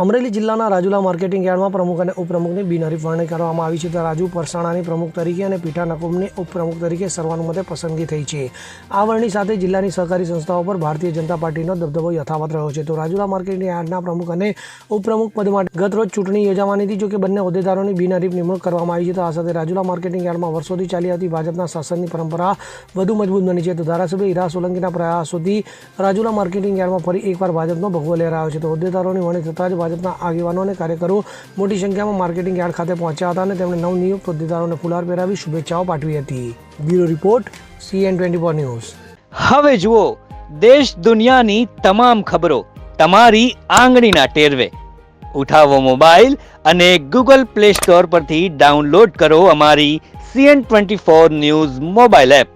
અમરેલી જિલ્લાના રાજુલા માર્કેટિંગ યાર્ડમાં પ્રમુખ અને ઉપપ્રમુખની બિનહરીફ વરણી કરવામાં આવી છે. તો રાજુ પરસાણાની પ્રમુખ તરીકે અને પીઠા નકુમની ઉપપ્રમુખ તરીકે સર્વાનુમતે પસંદગી થઈ છે. આ વરણી સાથે જિલ્લાની સહકારી સંસ્થાઓ પર ભારતીય જનતા પાર્ટીનો દબદબો યથાવત રહ્યો છે. તો રાજુલા માર્કેટિંગ યાર્ડના પ્રમુખ અને ઉપપ્રમુખ પદ માટે ગતરોજ ચૂંટણી યોજાવાની હતી, જોકે બંને હોદ્દેદારોની બિનહરીફ નિમણૂક કરવામાં આવી છે. તો આ સાથે રાજુલા માર્કેટિંગ યાર્ડમાં વર્ષોથી ચાલી આવતી ભાજપના શાસનની પરંપરા વધુ મજબૂત બની છે. તો ધારાસભ્ય ઈરા સોલંકીના પ્રયાસોથી રાજુલા માર્કેટિંગ યાર્ડમાં ફરી એકવાર ભાજપનો ભગવો લહેરાયો છે. તો હોદ્દેદારોની વરણી થતાં જ ભાજપના આગેવાનો અને કાર્યકરો મોટી સંખ્યામાં માર્કેટિંગ યાર્ડ ખાતે પહોંચ્યા હતા અને તેમણે નવનિયુક્ત હોદ્દેદારોને ફુલાર પહેરાવી શુભેચ્છાઓ પાઠવી હતી. Bureau report CN24 news. હવે જુઓ દેશ દુનિયાની તમામ ખબરો તમારી આંગળીના ટેરવે. ઉઠાવો મોબાઈલ અને Google Play Store પરથી ડાઉનલોડ કરો અમારી CN24 ન્યૂઝ મોબાઈલ એપ.